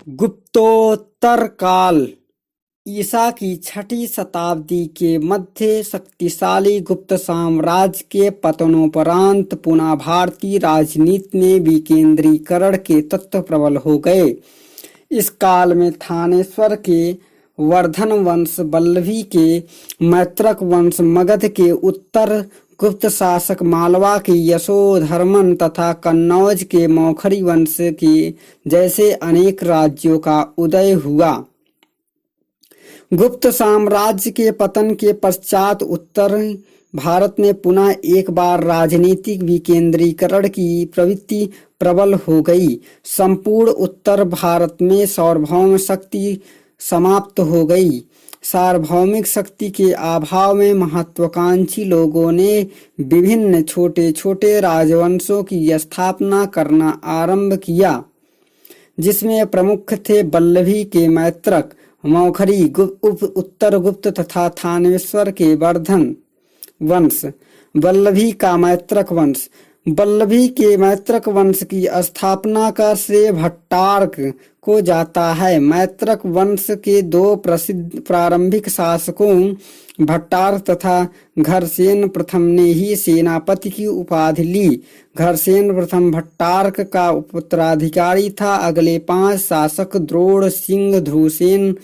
गुप्तोत्तर काल ईसा की छठी शताब्दी के मध्य शक्तिशाली गुप्त साम्राज्य के पतनोपरांत पुनः भारतीय राजनीति में विकेंद्रीकरण के तत्व प्रबल हो गए। इस काल में थानेश्वर के वर्धन वंश, वल्लभी के मैत्रक वंश, मगध के उत्तर गुप्त शासक मालवा के यशोधर्मन तथा कन्नौज के मौखरी वंश के जैसे अनेक राज्यों का उदय हुआ। गुप्त साम्राज्य के पतन के पश्चात उत्तर भारत में पुनः एक बार राजनीतिक विकेंद्रीकरण की प्रवृत्ति प्रबल हो गई। संपूर्ण उत्तर भारत में सार्वभौम शक्ति समाप्त हो गई। सार्वभौमिक शक्ति के अभाव में महत्वाकांक्षी लोगों ने विभिन्न छोटे छोटे राजवंशों की स्थापना करना आरंभ किया, जिसमें प्रमुख थे वल्लभी के मैत्रक, मौखरी, उत्तर गुप्त तथा थानेश्वर के वर्धन वंश। वल्लभी का मैत्रक वंश। वल्लभी के मैत्रक वंश की स्थापना का श्रेय भट्टारक को जाता है। मैत्रक वंश के दो प्रसिद्ध प्रारंभिक शासकों भट्टारक तथा घरसेन प्रथम ने ही सेनापति की उपाधि ली। घरसेन प्रथम भट्टारक का उत्तराधिकारी था। अगले 5 शासक द्रोण सिंह, ध्रुवसेन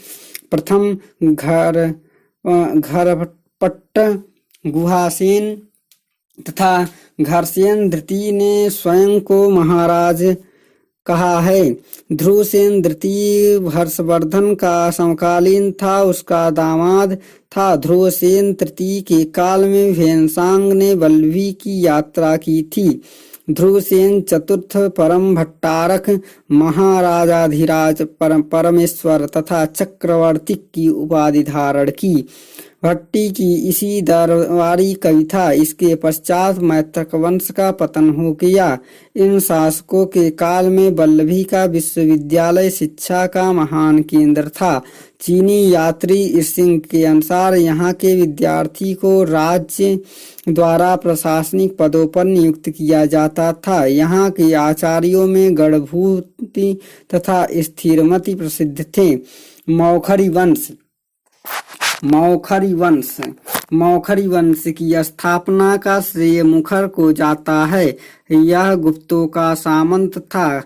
प्रथम, घरपट्ट, गुहासेन तथा घरसेन द्वितीय ने स्वयं को महाराज कहा है। ध्रुवसेन द्वितीय हर्षवर्धन का समकालीन था, उसका दामाद था। ध्रुवसेन तृतीय के काल में भेनसांग ने वल्लभी की यात्रा की थी। ध्रुवसेन चतुर्थ परम भट्टारक महाराजाधिराज परमेश्वर तथा चक्रवर्ती की उपाधि धारण की। भट्टी की इसी दरबारी कवि था। इसके पश्चात मैत्रक वंश का पतन हो गया। इन शासकों के काल में वल्लभी का विश्वविद्यालय शिक्षा का महान केंद्र था। चीनी यात्री इर्सिंग के अनुसार यहाँ के विद्यार्थी को राज्य द्वारा प्रशासनिक पदों पर नियुक्त किया जाता था। यहाँ के आचार्यों में गणभूति तथा स्थिरमति प्रसिद्ध थे। मौखरी वंश। मौखरी वंश की स्थापना का श्रेय मुखर को जाता है। यह गुप्तों का सामंत था।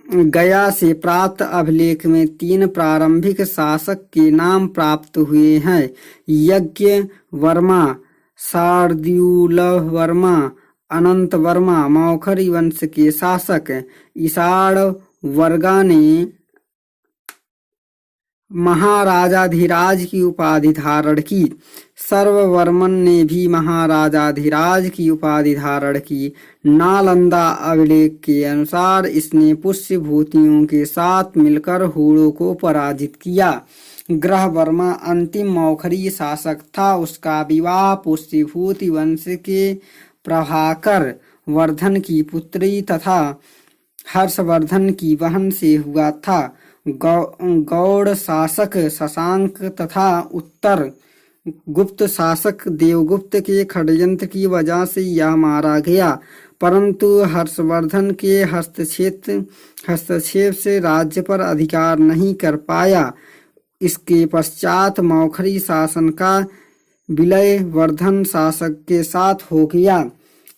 गया से प्राप्त अभिलेख में 3 प्रारंभिक शासक के नाम प्राप्त हुए हैं: यज्ञ वर्मा, शार्दूल वर्मा, अनंत वर्मा। मौखरी वंश के शासक ईसाड़ वर्गा ने महाराजाधिराज की उपाधि धारण की। सर्ववर्मन ने भी महाराजाधिराज की उपाधि धारण की। नालंदा अभिलेख के अनुसार इसने पुष्यभूतियों के साथ मिलकर हूणों को पराजित किया। ग्रह वर्मा अंतिम मौखरी शासक था। उसका विवाह पुष्यभूति वंश के प्रभाकर वर्धन की पुत्री तथा हर्षवर्धन की बहन से हुआ था। गौड़ शासक शशांक तथा उत्तर गुप्त शासक देवगुप्त के षड्यंत्र की वजह से यह मारा गया, परंतु हर्षवर्धन के हस्तक्षेप से राज्य पर अधिकार नहीं कर पाया। इसके पश्चात मौखरी शासन का विलय वर्धन शासक के साथ हो गया।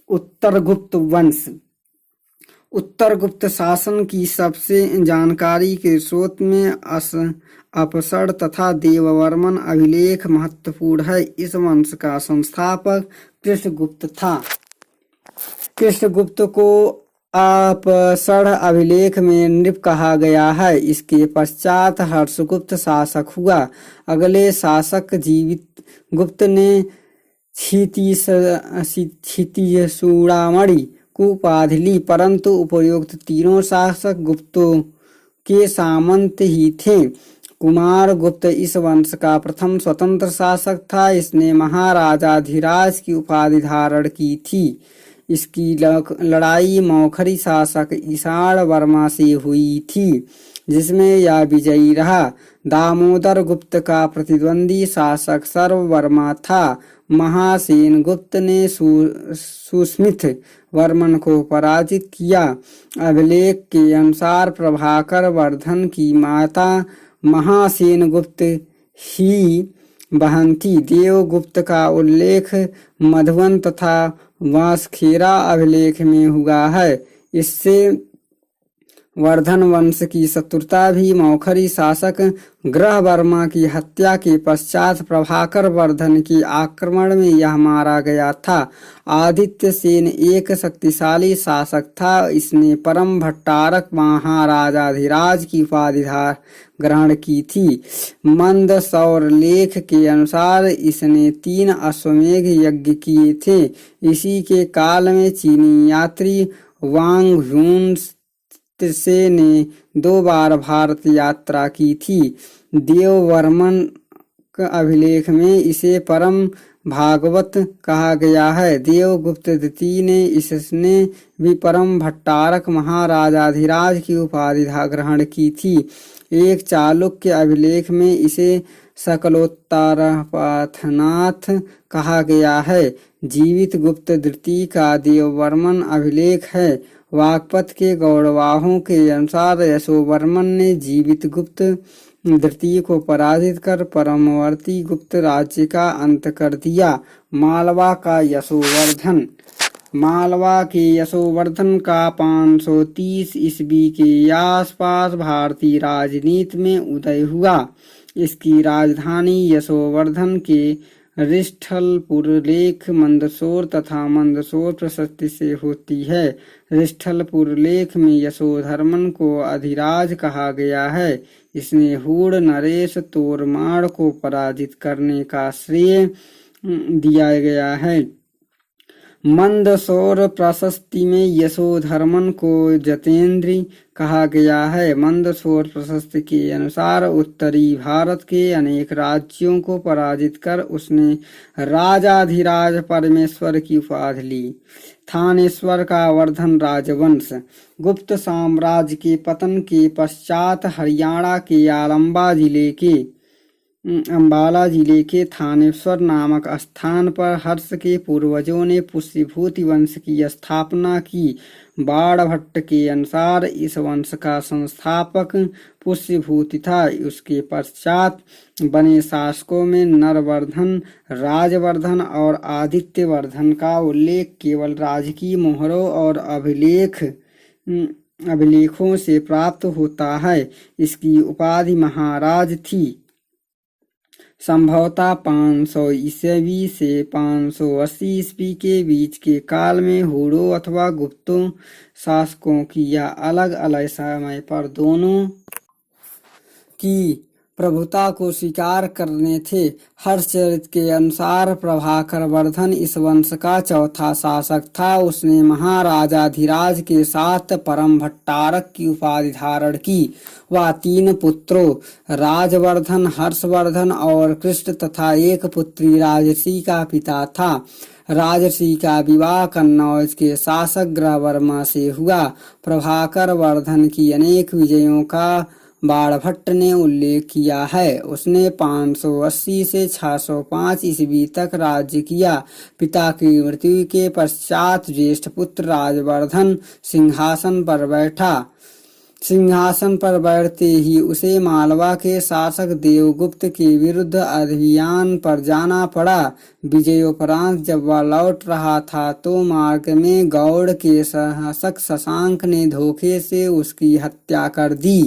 उत्तर गुप्त वंश। उत्तर गुप्त शासन की सबसे जानकारी के स्रोत में अपसर तथा देववर्मन अभिलेख महत्वपूर्ण है। इस वंश का संस्थापक कृष्णगुप्त था। कृष्णगुप्त को अपसर अभिलेख में नृप कहा गया है। इसके पश्चात हर्षगुप्त शासक हुआ। अगले शासक जीवित गुप्त ने क्षितिज चूड़ामणि को उपाधि ली, परंतु उपयुक्त तीनों शासक गुप्तों के सामंत ही थे। कुमार गुप्त इस वंश का प्रथम स्वतंत्र शासक था। इसने महाराजाधिराज की उपाधि धारण की थी। इसकी लड़ाई मौखरी शासक ईसाड़ वर्मा से हुई थी, जिसमें यह विजयी रहा। दामोदर गुप्त का प्रतिद्वंदी शासक सर्ववर्मा था। महासेन गुप्त ने सुस्मित वर्मन को पराजित किया। अभिलेख के अनुसार प्रभाकर वर्धन की माता महासेन गुप्त ही बहन थी। देवगुप्त का उल्लेख मधुवन तथा वांसखेरा अभिलेख में हुआ है। इससे वर्धन वंश की शत्रुता भी मौखरी शासक ग्रहवर्मा की हत्या के पश्चात प्रभाकर वर्धन के आक्रमण में यह मारा गया था। आदित्य सेन एक शक्तिशाली शासक था। इसने परम भट्टारक महाराजाधिराज की उपाधि ग्रहण की थी। मंदसौर लेख के अनुसार इसने 3 अश्वमेध यज्ञ किए थे। इसी के काल में चीनी यात्री वांग ह्यून से ने 2 बार भारत यात्रा की थी। देववर्मन अभिलेख में इसे परम भागवत कहा गया है। देवगुप्त द्वितीय ने इसने भी परम भट्टारक महाराजाधिराज की उपाधि ग्रहण की थी। एक चालुक्य अभिलेख में इसे सकलोत्तरपथनाथ कहा गया है। जीवित गुप्त द्वितीय का देववर्मन अभिलेख है। वाकपत के गौरवाहों के अनुसार यशोवर्मन ने जीवित गुप्त द्वितीय को पराजित कर परमवर्ती गुप्त राज्य का अंत कर दिया। मालवा के यशोवर्धन का 530 ईस्वी के आसपास भारतीय राजनीति में उदय हुआ। इसकी राजधानी यशोवर्धन के रिष्ठलपुर लेख मंदसौर तथा मंदसौर प्रशस्ति से होती है। रिष्ठलपुर लेख में यशोधर्मन को अधिराज कहा गया है। इसने हूण नरेश तोरमाड़ को पराजित करने का श्रेय दिया गया है। मंदसौर प्रशस्ति में यशोधर्मन को जतेंद्री कहा गया है। मंदसौर प्रशस्ति के अनुसार उत्तरी भारत के अनेक राज्यों को पराजित कर उसने राजाधिराज परमेश्वर की उपाधि ली। थानेश्वर का वर्धन राजवंश। गुप्त साम्राज्य के पतन के पश्चात हरियाणा के अंबाला जिले के थानेश्वर नामक स्थान पर हर्ष के पूर्वजों ने पुष्यभूति वंश की स्थापना की। बाणभट्ट के अनुसार इस वंश का संस्थापक पुष्यभूति था। उसके पश्चात बने शासकों में नरवर्धन, राजवर्धन और आदित्यवर्धन का उल्लेख केवल राजकीय मोहरों और अभिलेखों से प्राप्त होता है। इसकी उपाधि महाराज थी। संभवतः 500 ईस्वी से 580 ईस्वी के बीच के काल में हूणों अथवा गुप्तों शासकों की या अलग अलग समय पर दोनों की प्रभुता को स्वीकार करने थे। हर्षचरित के अनुसार प्रभाकर वर्धन इस वंश का चौथा शासक था। उसने महाराजाधिराज के साथ परम भट्टारक की उपाधि धारण की। वह 3 पुत्रों राजवर्धन, हर्षवर्धन और कृष्ण तथा एक पुत्री राजसी का पिता था। राजसी का विवाह कन्नौज के शासक ग्रहवर्मा से हुआ। प्रभाकर वर्धन की अनेक विजयों का बाणभट्ट ने उल्लेख किया है। उसने 580 से 605 ईस्वी तक राज्य किया। पिता की मृत्यु के पश्चात ज्येष्ठ पुत्र राजवर्धन सिंहासन पर बैठा। सिंहासन पर बैठते ही उसे मालवा के शासक देवगुप्त के विरुद्ध अभियान पर जाना पड़ा। विजयोपरांत जब वह लौट रहा था तो मार्ग में गौड़ के शासक शशांक ने धोखे से उसकी हत्या कर दी।